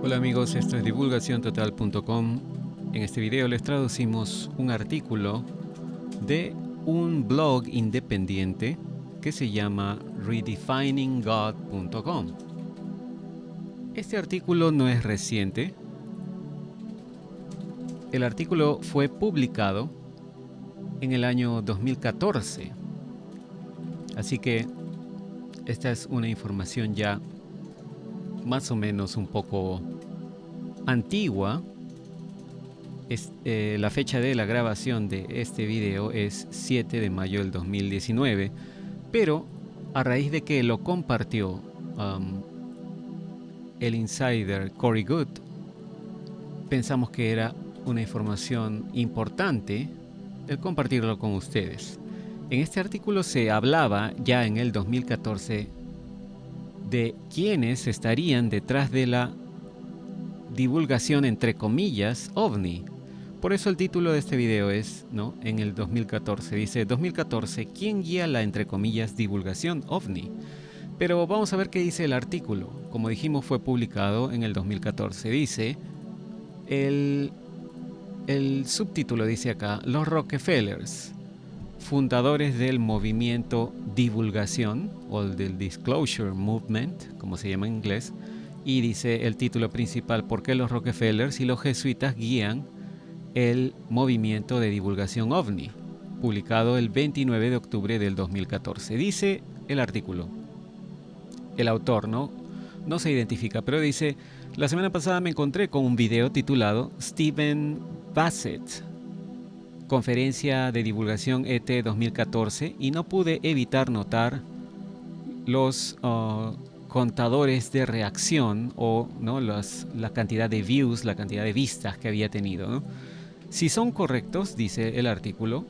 Hola amigos, esto es divulgaciontotal.com. En este video les traducimos un artículo de un blog independiente que se llama redefininggod.com. Este artículo no es reciente. El artículo fue publicado en el año 2014. Así que esta es una información ya más o menos un poco antigua. La fecha de la grabación de este video es 7 de mayo del 2019, pero a raíz de que lo compartió el insider Corey Goode, pensamos que era una información importante el compartirlo con ustedes. En este artículo se hablaba ya en el 2014 de quiénes estarían detrás de la divulgación entre comillas OVNI. Por eso el título de este video es, ¿no? En el 2014, dice 2014, ¿quién guía la entre comillas divulgación OVNI? Pero vamos a ver qué dice el artículo. Como dijimos, fue publicado en el 2014. Dice, el subtítulo dice acá, los Rockefellers, fundadores del movimiento divulgación o del Disclosure Movement, como se llama en inglés, y dice el título principal, ¿por qué los Rockefellers y los jesuitas guían el movimiento de divulgación OVNI? Publicado el 29 de octubre del 2014. Dice el artículo, el autor no se identifica, pero dice, la semana pasada me encontré con un video titulado Stephen Bassett, Conferencia de Divulgación ET 2014, y no pude evitar notar los contadores de reacción o ¿no? la cantidad de views, la cantidad de vistas que había tenido, ¿no? Si son correctos, dice el artículo,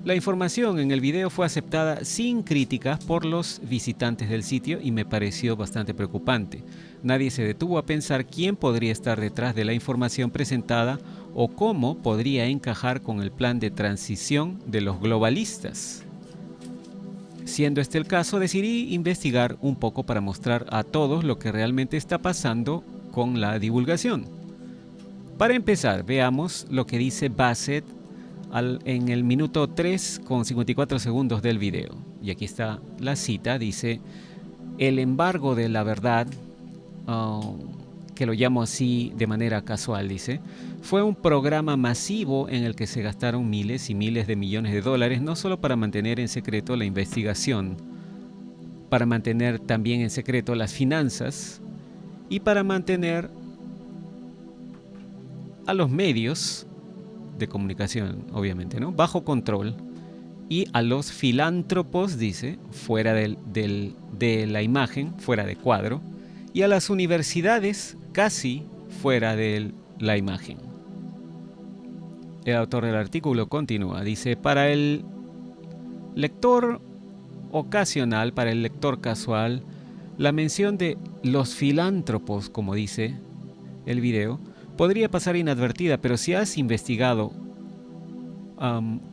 la información en el video fue aceptada sin críticas por los visitantes del sitio y me pareció bastante preocupante. Nadie se detuvo a pensar quién podría estar detrás de la información presentada o cómo podría encajar con el plan de transición de los globalistas. Siendo este el caso, decidí investigar un poco para mostrar a todos lo que realmente está pasando con la divulgación. Para empezar, veamos lo que dice Bassett en el minuto 3 con 54 segundos del video. Y aquí está la cita, dice, el embargo de la verdad, que lo llamo así de manera casual, dice, fue un programa masivo en el que se gastaron miles y miles de millones de dólares, no solo para mantener en secreto la investigación, para mantener también en secreto las finanzas y para mantener a los medios de comunicación, obviamente, ¿no? Bajo control, y a los filántropos, dice, fuera de la imagen, fuera de cuadro, y a las universidades casi fuera de la imagen. El autor del artículo continúa, dice, para el lector ocasional, para el lector casual, la mención de los filántropos, como dice el video, podría pasar inadvertida, pero si has investigado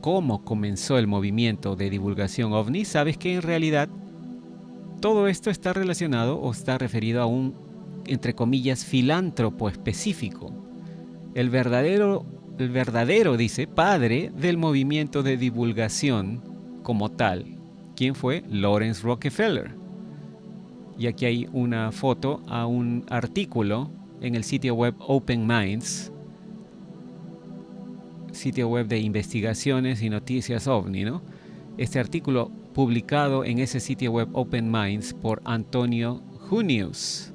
cómo comenzó el movimiento de divulgación OVNI, sabes que en realidad todo esto está relacionado o está referido a un, entre comillas, filántropo específico. El verdadero, dice, padre del movimiento de divulgación como tal. ¿Quién fue? Lawrence Rockefeller. Y aquí hay una foto a un artículo en el sitio web Open Minds, sitio web de investigaciones y noticias OVNI, ¿no? Este artículo publicado en ese sitio web Open Minds por Antonio Junius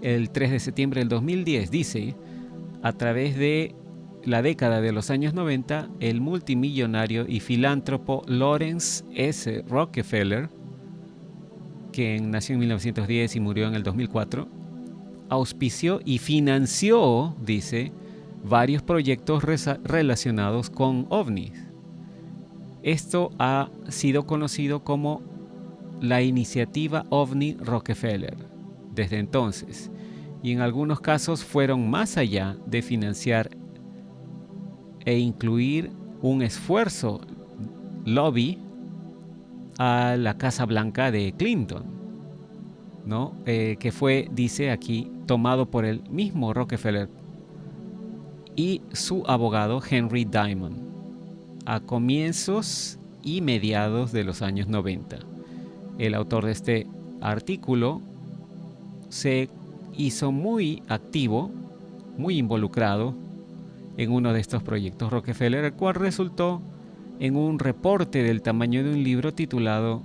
el 3 de septiembre del 2010 dice, a través de la década de los años 90, el multimillonario y filántropo Lawrence S. Rockefeller, quien nació en 1910 y murió en el 2004, auspició y financió, dice, varios proyectos relacionados con ovnis. Esto ha sido conocido como la iniciativa OVNI Rockefeller desde entonces, y en algunos casos fueron más allá de financiar e incluir un esfuerzo lobby a la Casa Blanca de Clinton, ¿no? Que fue, dice aquí, tomado por el mismo Rockefeller y su abogado Henry Diamond a comienzos y mediados de los años 90. El autor de este artículo se hizo muy activo, muy involucrado en uno de estos proyectos Rockefeller, el cual resultó en un reporte del tamaño de un libro titulado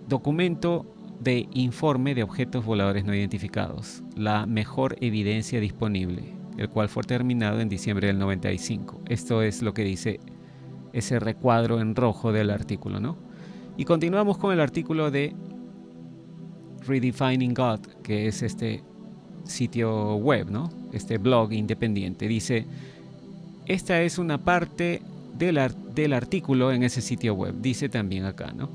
Documento de Informe de Objetos Voladores No Identificados, la mejor evidencia disponible, el cual fue terminado en diciembre del 95. Esto es lo que dice ese recuadro en rojo del artículo, ¿no? Y continuamos con el artículo de Redefining God, que es este sitio web, ¿no? Este blog independiente. Dice, esta es una parte del artículo en ese sitio web, dice también acá, ¿no?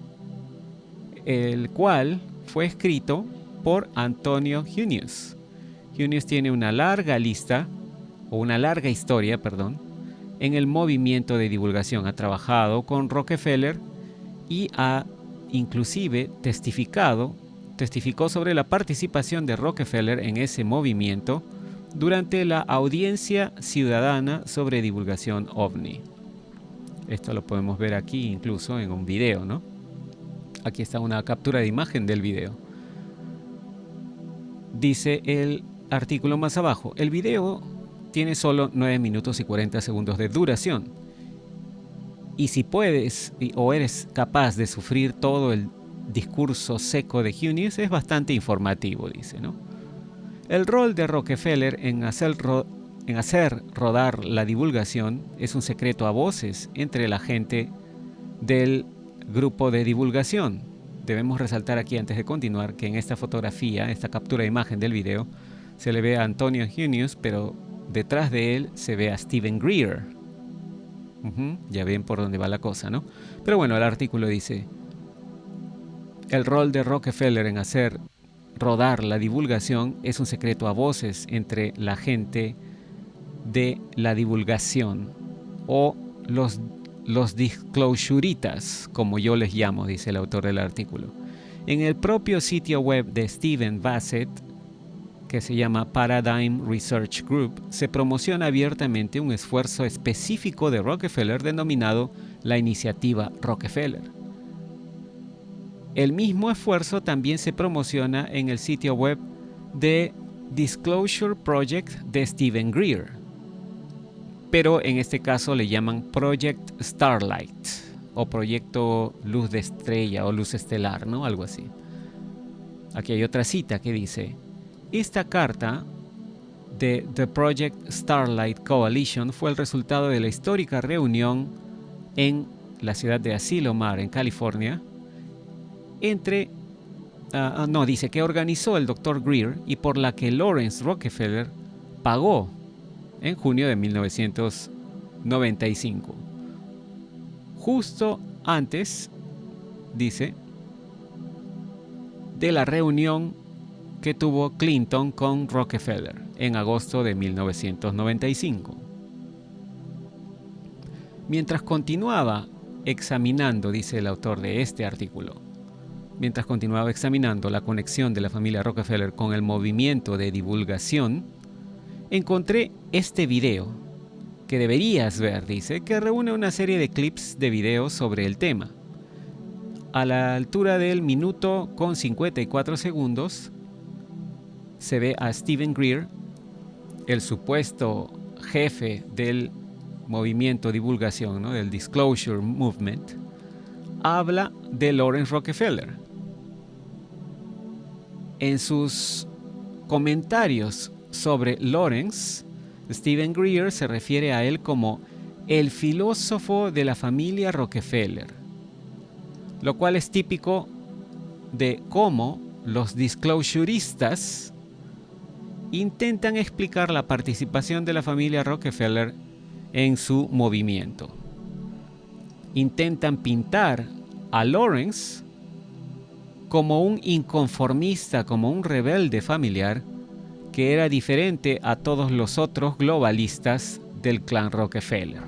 El cual fue escrito por Antonio Hunius. Hunius tiene una larga historia, en el movimiento de divulgación. Ha trabajado con Rockefeller y ha inclusive testificó sobre la participación de Rockefeller en ese movimiento durante la audiencia ciudadana sobre divulgación OVNI. Esto lo podemos ver aquí incluso en un video, ¿no? Aquí está una captura de imagen del video. Dice el artículo más abajo, el video tiene solo 9 minutos y 40 segundos de duración. Y si puedes o eres capaz de sufrir todo el discurso seco de Hunius, es bastante informativo, dice, ¿no? El rol de Rockefeller en hacer rodar la divulgación es un secreto a voces entre la gente del grupo de divulgación. Debemos resaltar aquí antes de continuar que en esta fotografía, esta captura de imagen del video, se le ve a Antonio Hunius, pero detrás de él se ve a Stephen Greer. Ya ven por dónde va la cosa, ¿no? Pero bueno, el artículo dice, el rol de Rockefeller en hacer rodar la divulgación es un secreto a voces entre la gente de la divulgación, o los disclosuritas, como yo les llamo, dice el autor del artículo. En el propio sitio web de Stephen Bassett, que se llama Paradigm Research Group, se promociona abiertamente un esfuerzo específico de Rockefeller denominado la Iniciativa Rockefeller. El mismo esfuerzo también se promociona en el sitio web de Disclosure Project de Stephen Greer, pero en este caso le llaman Project Starlight o Proyecto Luz de Estrella o Luz Estelar, ¿no? Algo así. Aquí hay otra cita que dice, esta carta de The Project Starlight Coalition fue el resultado de la histórica reunión en la ciudad de Asilomar, en California, dice que organizó el Dr. Greer y por la que Lawrence Rockefeller pagó en junio de 1995. Justo antes, dice, de la reunión que tuvo Clinton con Rockefeller en agosto de 1995. Mientras continuaba examinando, dice el autor de este artículo, mientras continuaba examinando la conexión de la familia Rockefeller con el movimiento de divulgación, encontré este video que deberías ver, dice, que reúne una serie de clips de videos sobre el tema. A la altura del minuto con 54 segundos, se ve a Stephen Greer, el supuesto jefe del movimiento divulgación, ¿no? Del Disclosure Movement, habla de Lawrence Rockefeller. En sus comentarios sobre Lawrence, Stephen Greer se refiere a él como el filósofo de la familia Rockefeller, lo cual es típico de cómo los disclosuristas intentan explicar la participación de la familia Rockefeller en su movimiento. Intentan pintar a Lawrence como un inconformista, como un rebelde familiar que era diferente a todos los otros globalistas del clan Rockefeller.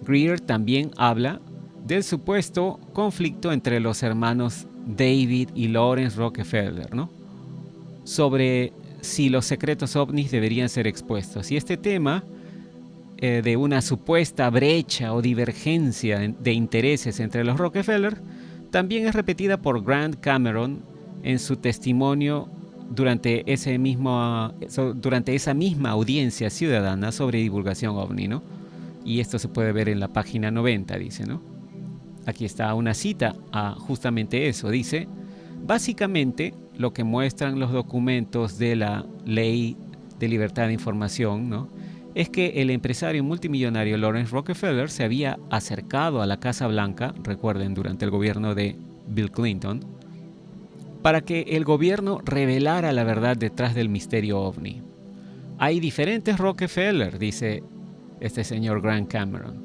Greer también habla del supuesto conflicto entre los hermanos David y Lawrence Rockefeller, ¿no? sobre si los secretos ovnis deberían ser expuestos. Y este tema de una supuesta brecha o divergencia de intereses entre los Rockefeller también es repetida por Grant Cameron en su testimonio durante esa misma audiencia ciudadana sobre divulgación ovni, ¿no? Y esto se puede ver en la página 90, dice, ¿no? Aquí está una cita a justamente eso. Dice, básicamente lo que muestran los documentos de la Ley de Libertad de Información, ¿no?, es que el empresario multimillonario Lawrence Rockefeller se había acercado a la Casa Blanca, recuerden, durante el gobierno de Bill Clinton, para que el gobierno revelara la verdad detrás del misterio ovni. Hay diferentes Rockefeller, dice este señor Grant Cameron.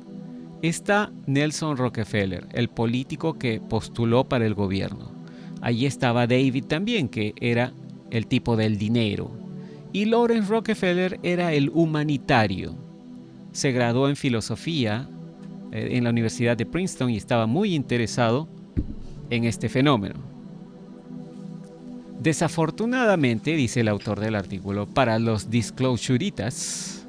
Está Nelson Rockefeller, el político que postuló para el gobierno. Allí estaba David también, que era el tipo del dinero. Y Lawrence Rockefeller era el humanitario. Se graduó en filosofía en la Universidad de Princeton y estaba muy interesado en este fenómeno. Desafortunadamente, dice el autor del artículo, para los disclosuritas,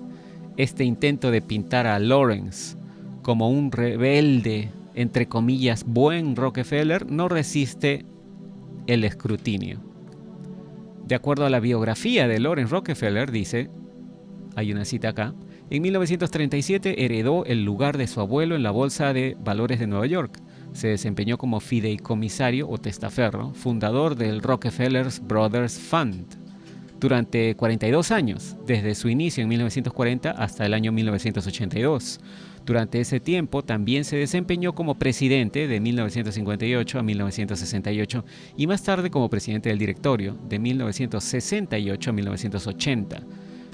este intento de pintar a Lawrence como un rebelde, entre comillas, buen Rockefeller, no resiste el escrutinio. De acuerdo a la biografía de Lawrence Rockefeller, dice, hay una cita acá, en 1937 heredó el lugar de su abuelo en la Bolsa de Valores de Nueva York. Se desempeñó como fideicomisario o testaferro, fundador del Rockefeller Brothers Fund, durante 42 años, desde su inicio en 1940 hasta el año 1982. Durante ese tiempo también se desempeñó como presidente de 1958 a 1968 y más tarde como presidente del directorio de 1968 a 1980.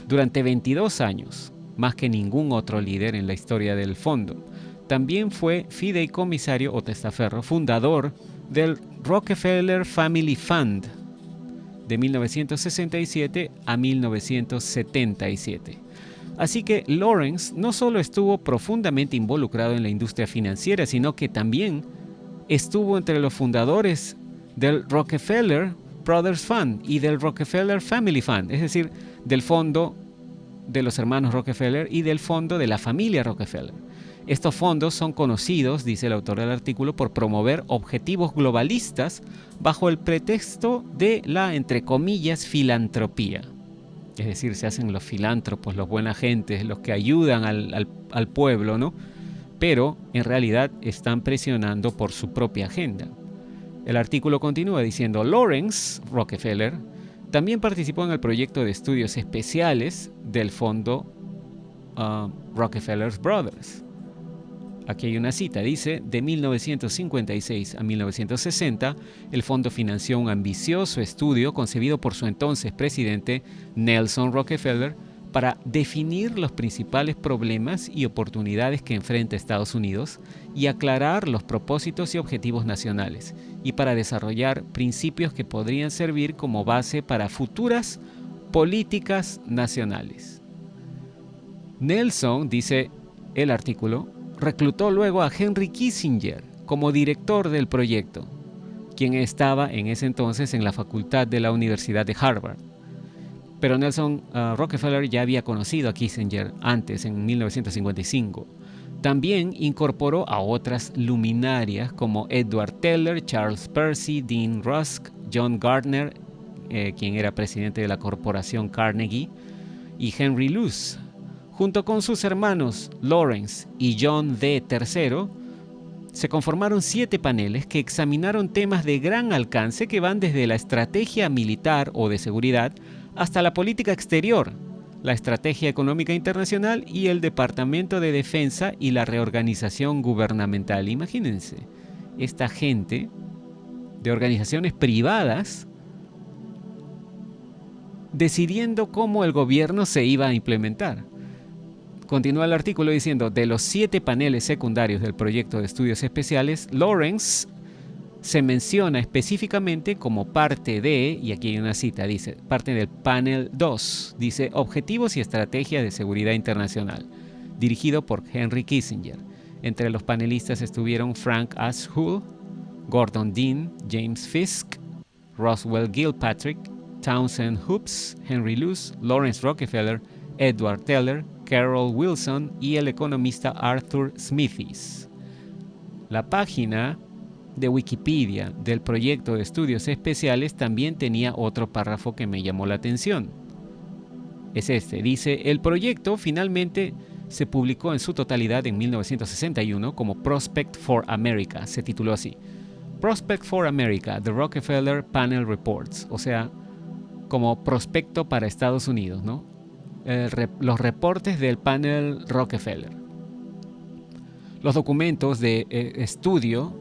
Durante 22 años, más que ningún otro líder en la historia del fondo. También fue fideicomisario o testaferro, fundador del Rockefeller Family Fund de 1967 a 1977. Así que Lawrence no solo estuvo profundamente involucrado en la industria financiera, sino que también estuvo entre los fundadores del Rockefeller Brothers Fund y del Rockefeller Family Fund, es decir, del fondo de los hermanos Rockefeller y del fondo de la familia Rockefeller. Estos fondos son conocidos, dice el autor del artículo, por promover objetivos globalistas bajo el pretexto de la, entre comillas, filantropía. Es decir, se hacen los filántropos, los buena gentes, los que ayudan al pueblo, ¿no? Pero en realidad están presionando por su propia agenda. El artículo continúa diciendo, Lawrence Rockefeller también participó en el proyecto de estudios especiales del fondo Rockefeller Brothers. Aquí hay una cita, dice, de 1956 a 1960, el fondo financió un ambicioso estudio concebido por su entonces presidente Nelson Rockefeller para definir los principales problemas y oportunidades que enfrenta Estados Unidos y aclarar los propósitos y objetivos nacionales, y para desarrollar principios que podrían servir como base para futuras políticas nacionales. Nelson, dice el artículo, reclutó luego a Henry Kissinger como director del proyecto, quien estaba en ese entonces en la facultad de la Universidad de Harvard. Pero Nelson Rockefeller ya había conocido a Kissinger antes, en 1955. También incorporó a otras luminarias como Edward Teller, Charles Percy, Dean Rusk, John Gardner, quien era presidente de la corporación Carnegie, y Henry Luce. Junto con sus hermanos Lawrence y John D. III, se conformaron 7 paneles que examinaron temas de gran alcance que van desde la estrategia militar o de seguridad hasta la política exterior, la estrategia económica internacional y el Departamento de Defensa y la reorganización gubernamental. Imagínense, esta gente de organizaciones privadas decidiendo cómo el gobierno se iba a implementar. Continúa el artículo diciendo, de los 7 paneles secundarios del proyecto de estudios especiales, Lawrence se menciona específicamente como parte de, y aquí hay una cita, dice, parte del panel 2, dice, Objetivos y Estrategias de Seguridad Internacional, dirigido por Henry Kissinger. Entre los panelistas estuvieron Frank Ashul, Gordon Dean, James Fisk, Roswell Gilpatrick Townsend Hobbs, Henry Luce, Lawrence Rockefeller, Edward Teller, Carol Wilson y el economista Arthur Smithies. La página de Wikipedia del proyecto de estudios especiales también tenía otro párrafo que me llamó la atención. Es este, dice: el proyecto finalmente se publicó en su totalidad en 1961 como Prospect for America, se tituló así. Prospect for America, The Rockefeller Panel Reports, o sea, como prospecto para Estados Unidos, ¿no? Los reportes del panel Rockefeller. Los documentos del estudio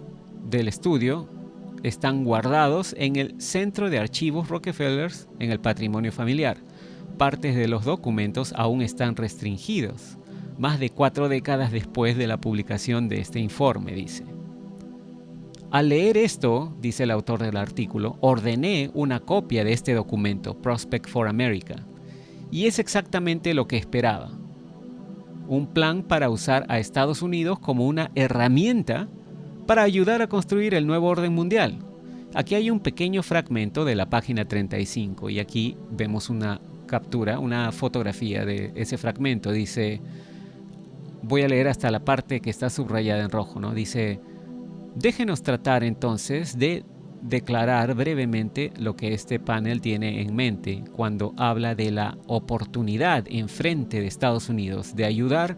están guardados en el Centro de Archivos Rockefeller en el Patrimonio Familiar. Partes de los documentos aún están restringidos, más de 4 décadas después de la publicación de este informe, dice. Al leer esto, dice el autor del artículo, ordené una copia de este documento, Prospect for America, y es exactamente lo que esperaba. Un plan para usar a Estados Unidos como una herramienta para ayudar a construir el nuevo orden mundial. Aquí hay un pequeño fragmento de la página 35 y aquí vemos una captura, una fotografía de ese fragmento. Dice, voy a leer hasta la parte que está subrayada en rojo, ¿no? Dice: déjenos tratar entonces de declarar brevemente lo que este panel tiene en mente cuando habla de la oportunidad enfrente de Estados Unidos de ayudar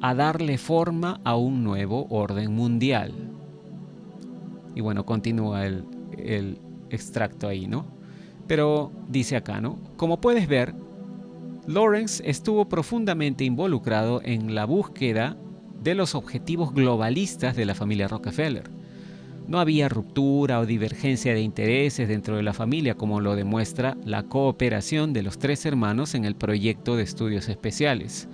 a darle forma a un nuevo orden mundial. Y bueno, continúa el extracto ahí, ¿no? Pero dice acá, ¿no? Como puedes ver, Lawrence estuvo profundamente involucrado en la búsqueda de los objetivos globalistas de la familia Rockefeller. No había ruptura o divergencia de intereses dentro de la familia, como lo demuestra la cooperación de los 3 hermanos en el proyecto de estudios especiales.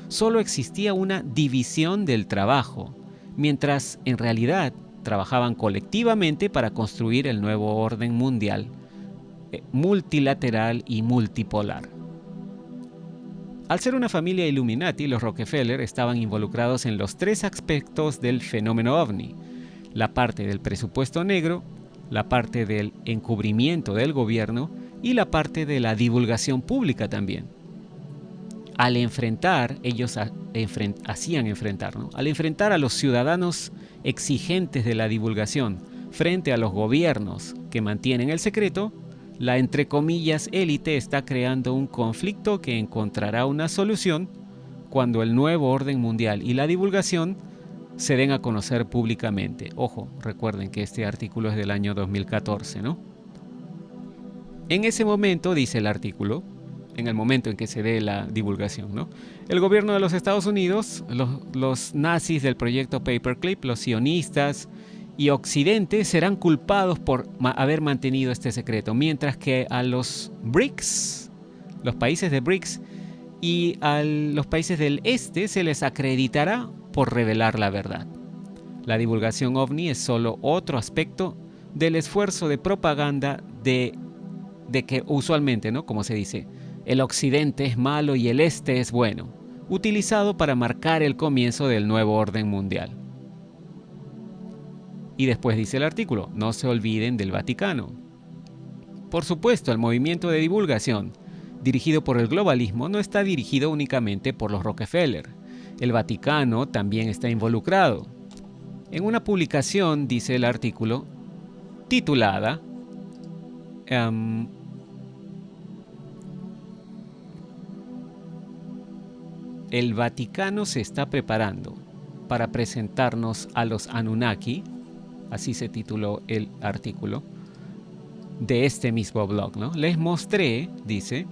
Solo existía una división del trabajo, mientras en realidad trabajaban colectivamente para construir el nuevo orden mundial, multilateral y multipolar. Al ser una familia Illuminati, los Rockefeller estaban involucrados en los 3 aspectos del fenómeno ovni: la parte del presupuesto negro, la parte del encubrimiento del gobierno y la parte de la divulgación pública también. Al enfrentar, Al enfrentar a los ciudadanos exigentes de la divulgación frente a los gobiernos que mantienen el secreto, la entre comillas élite está creando un conflicto que encontrará una solución cuando el nuevo orden mundial y la divulgación se den a conocer públicamente. Ojo, recuerden que este artículo es del año 2014, ¿no? En ese momento, dice el artículo, en el momento en que se dé la divulgación, ¿no?, el gobierno de los Estados Unidos, los nazis del proyecto Paperclip, los sionistas y Occidente serán culpados por haber mantenido este secreto, mientras que a los BRICS, los países de BRICS, y a los países del este se les acreditará por revelar la verdad. La divulgación ovni es solo otro aspecto del esfuerzo de propaganda de que usualmente, ¿no?, como se dice, el occidente es malo y el este es bueno, utilizado para marcar el comienzo del nuevo orden mundial. Y después dice el artículo, no se olviden del Vaticano. Por supuesto, el movimiento de divulgación dirigido por el globalismo no está dirigido únicamente por los Rockefeller. El Vaticano también está involucrado. En una publicación, dice el artículo, titulada El Vaticano se está preparando para presentarnos a los Anunnaki, así se tituló el artículo de este mismo blog, ¿no? Les mostré, dice,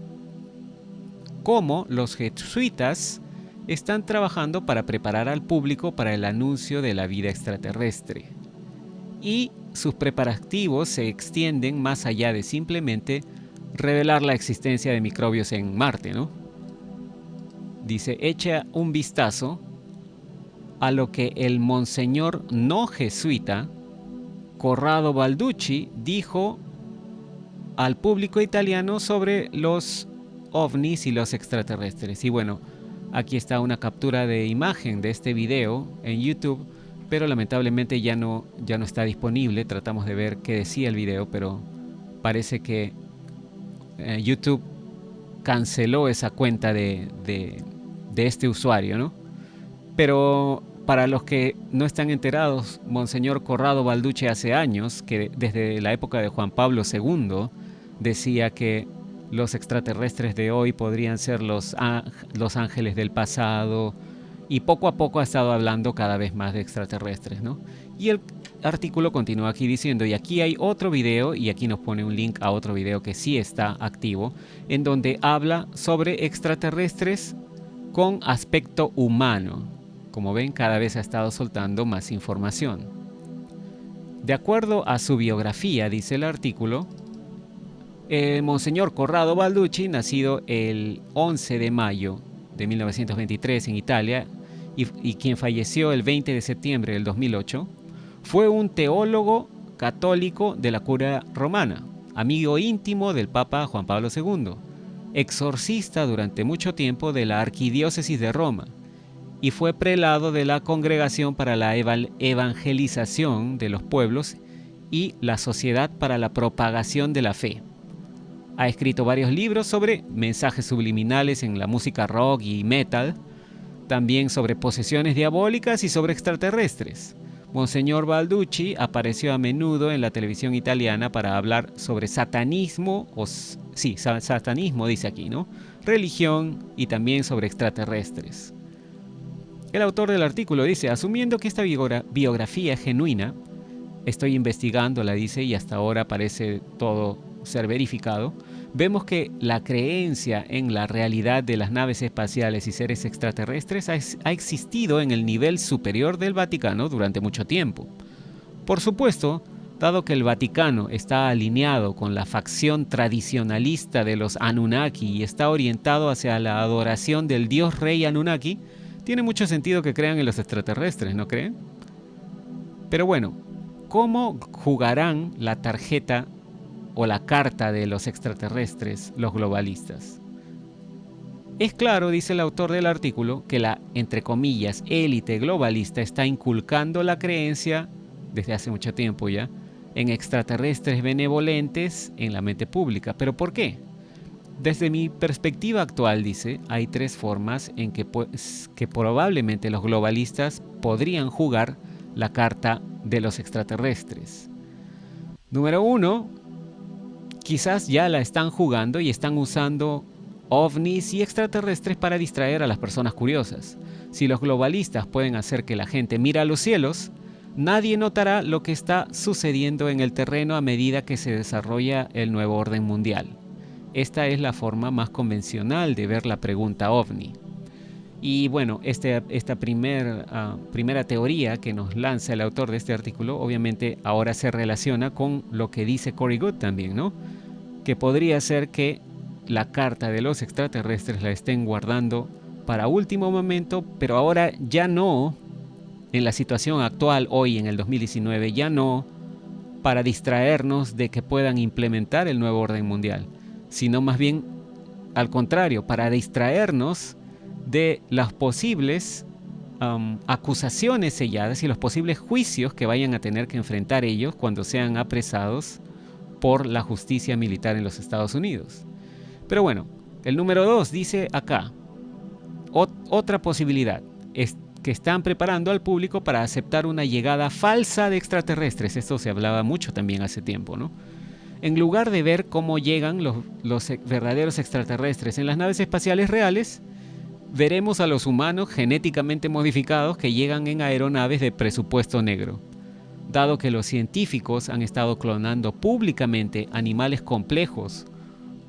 cómo los jesuitas están trabajando para preparar al público para el anuncio de la vida extraterrestre. Y sus preparativos se extienden más allá de simplemente revelar la existencia de microbios en Marte, ¿no? Dice, echa un vistazo a lo que el monseñor no jesuita Corrado Balducci dijo al público italiano sobre los ovnis y los extraterrestres. Y bueno, aquí está una captura de imagen de este video en YouTube, pero lamentablemente ya no está disponible. Tratamos de ver qué decía el video, pero parece que YouTube canceló esa cuenta de este usuario, ¿no? Pero para los que no están enterados, Monseñor Corrado Balducci hace años, que desde la época de Juan Pablo II, decía que los extraterrestres de hoy podrían ser los ángeles del pasado, y poco a poco ha estado hablando cada vez más de extraterrestres, ¿no? Y el artículo continúa aquí diciendo, y aquí hay otro video, y aquí nos pone un link a otro video que sí está activo, en donde habla sobre extraterrestres con aspecto humano. Como ven, cada vez ha estado soltando más información. De acuerdo a su biografía, dice el artículo, Monseñor Corrado Balducci, nacido el 11 de mayo de 1923 en Italia y quien falleció el 20 de septiembre del 2008, fue un teólogo católico de la curia romana, amigo íntimo del Papa Juan Pablo II, exorcista durante mucho tiempo de la Arquidiócesis de Roma y fue prelado de la Congregación para la Evangelización de los Pueblos y la Sociedad para la Propagación de la Fe. Ha escrito varios libros sobre mensajes subliminales en la música rock y metal, también sobre posesiones diabólicas y sobre extraterrestres. Monseñor Balducci apareció a menudo en la televisión italiana para hablar sobre satanismo, satanismo dice aquí, ¿no? Religión y también sobre extraterrestres. El autor del artículo dice, asumiendo que esta biografía es genuina, estoy investigándola, dice, y hasta ahora parece todo ser verificado, vemos que la creencia en la realidad de las naves espaciales y seres extraterrestres ha existido en el nivel superior del Vaticano durante mucho tiempo. Por supuesto, dado que el Vaticano está alineado con la facción tradicionalista de los Anunnaki y está orientado hacia la adoración del dios rey Anunnaki, tiene mucho sentido que crean en los extraterrestres, ¿no creen? Pero bueno, ¿cómo jugarán la tarjeta o la carta de los extraterrestres los globalistas? Es claro, dice el autor del artículo, que la, entre comillas, élite globalista está inculcando la creencia, desde hace mucho tiempo ya, en extraterrestres benevolentes en la mente pública. ¿Pero por qué? Desde mi perspectiva actual, dice, hay tres formas en que probablemente los globalistas podrían jugar la carta de los extraterrestres. Número 1, quizás ya la están jugando y están usando ovnis y extraterrestres para distraer a las personas curiosas. Si los globalistas pueden hacer que la gente mire a los cielos, nadie notará lo que está sucediendo en el terreno a medida que se desarrolla el nuevo orden mundial. Esta es la forma más convencional de ver la pregunta ovni. Y bueno, esta primera teoría que nos lanza el autor de este artículo, obviamente ahora se relaciona con lo que dice Corey Goode también, ¿no? Que podría ser que la carta de los extraterrestres la estén guardando para último momento, pero ahora ya no, en la situación actual, hoy en el 2019, ya no para distraernos de que puedan implementar el nuevo orden mundial, sino más bien al contrario, para distraernos de las posibles acusaciones selladas y los posibles juicios que vayan a tener que enfrentar ellos cuando sean apresados por la justicia militar en los Estados Unidos. Pero bueno, el número 2 dice acá, otra posibilidad es que están preparando al público para aceptar una llegada falsa de extraterrestres. Esto se hablaba mucho también hace tiempo, ¿no? En lugar de ver cómo llegan los verdaderos extraterrestres en las naves espaciales reales, veremos a los humanos genéticamente modificados que llegan en aeronaves de presupuesto negro. Dado que los científicos han estado clonando públicamente animales complejos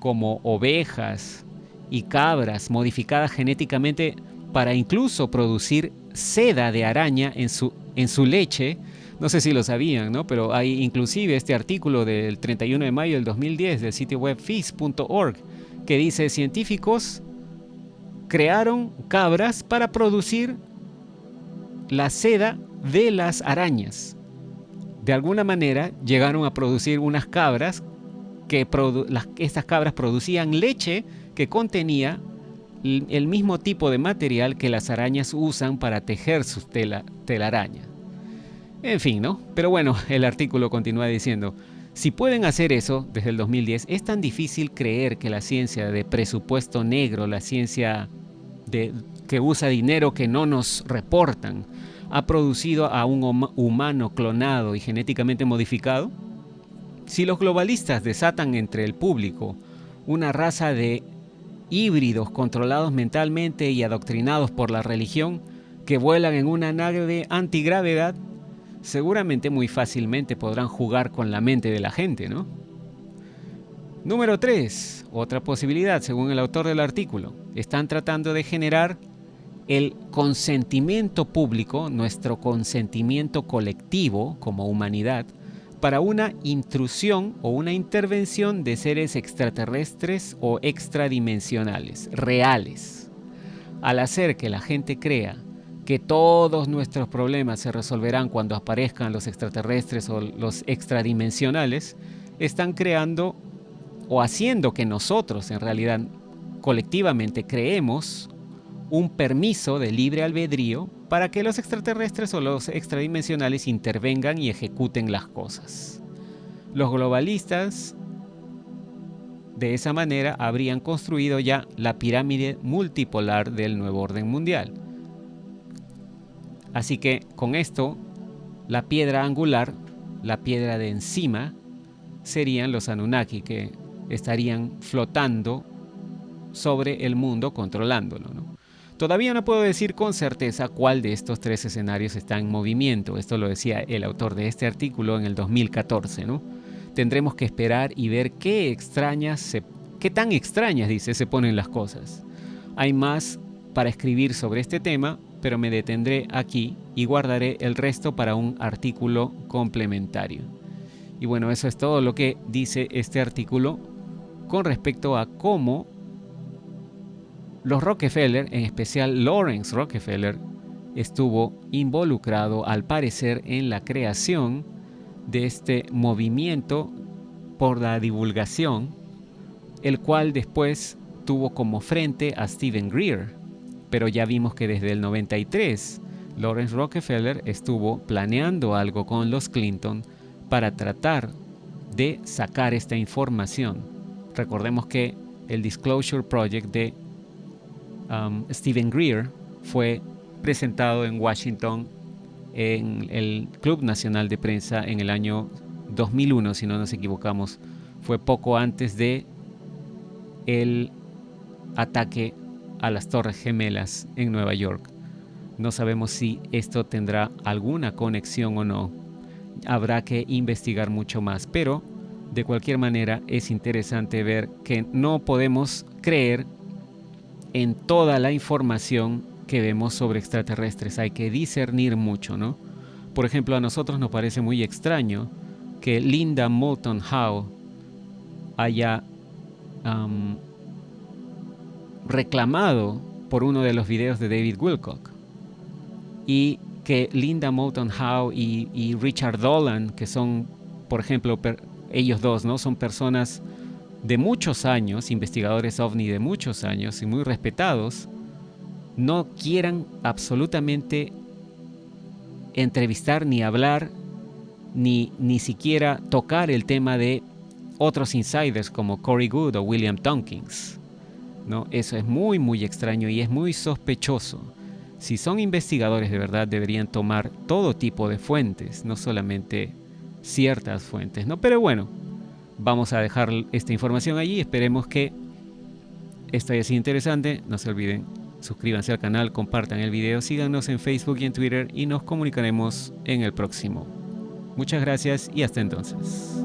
como ovejas y cabras modificadas genéticamente para incluso producir seda de araña en su leche. No sé si lo sabían, ¿no? Pero hay inclusive este artículo del 31 de mayo del 2010 del sitio web phys.org que dice: científicos crearon cabras para producir la seda de las arañas. De alguna manera llegaron a producir unas cabras que estas cabras producían leche que contenía el mismo tipo de material que las arañas usan para tejer sus telarañas. En fin, ¿no? Pero bueno, el artículo continúa diciendo: Si pueden hacer eso desde el 2010, es tan difícil creer que la ciencia de presupuesto negro, la ciencia que usa dinero que no nos reportan, ha producido a un humano clonado y genéticamente modificado. Si los globalistas desatan entre el público una raza de híbridos controlados mentalmente y adoctrinados por la religión que vuelan en una nave antigravedad, seguramente muy fácilmente podrán jugar con la mente de la gente, ¿no? Número 3. Otra posibilidad, según el autor del artículo. Están tratando de generar el consentimiento público, nuestro consentimiento colectivo como humanidad, para una intrusión o una intervención de seres extraterrestres o extradimensionales, reales. Al hacer que la gente crea que todos nuestros problemas se resolverán cuando aparezcan los extraterrestres o los extradimensionales, están creando o haciendo que nosotros en realidad colectivamente creemos un permiso de libre albedrío para que los extraterrestres o los extradimensionales intervengan y ejecuten las cosas. Los globalistas de esa manera habrían construido ya la pirámide multipolar del nuevo orden mundial. Así que con esto, la piedra angular, la piedra de encima, serían los Anunnaki, que estarían flotando sobre el mundo controlándolo, ¿no? Todavía no puedo decir con certeza cuál de estos tres escenarios está en movimiento. Esto lo decía el autor de este artículo en el 2014, ¿no? Tendremos que esperar y ver qué tan extrañas, dice, se ponen las cosas. Hay más para escribir sobre este tema, pero me detendré aquí y guardaré el resto para un artículo complementario. Y bueno, eso es todo lo que dice este artículo con respecto a cómo los Rockefeller, en especial Lawrence Rockefeller, estuvo involucrado al parecer en la creación de este movimiento por la divulgación, el cual después tuvo como frente a Stephen Greer. Pero ya vimos que desde el 93 Lawrence Rockefeller estuvo planeando algo con los Clinton para tratar de sacar esta información. Recordemos que el Disclosure Project de Stephen Greer fue presentado en Washington en el Club Nacional de Prensa en el año 2001, si no nos equivocamos. Fue poco antes de el ataque a las Torres Gemelas en Nueva York. No sabemos si esto tendrá alguna conexión o no. Habrá que investigar mucho más, pero de cualquier manera es interesante ver que no podemos creer en toda la información que vemos sobre extraterrestres. Hay que discernir mucho, ¿no? Por ejemplo, a nosotros nos parece muy extraño que Linda Moulton Howe haya reclamado por uno de los videos de David Wilcock, y que Linda Moulton Howe y Richard Dolan, que son, por ejemplo, ellos dos, ¿no? Son personas de muchos años, investigadores OVNI de muchos años y muy respetados, no quieran absolutamente entrevistar ni hablar ni siquiera tocar el tema de otros insiders como Corey Goode o William Tompkins, ¿no? Eso es muy muy extraño y es muy sospechoso. Si son investigadores de verdad, deberían tomar todo tipo de fuentes, no solamente ciertas fuentes, ¿no? Pero bueno, vamos a dejar esta información allí. Esperemos que esto haya sido interesante. No se olviden, suscríbanse al canal, compartan el video, síganos en Facebook y en Twitter y nos comunicaremos en el próximo. Muchas gracias y hasta entonces.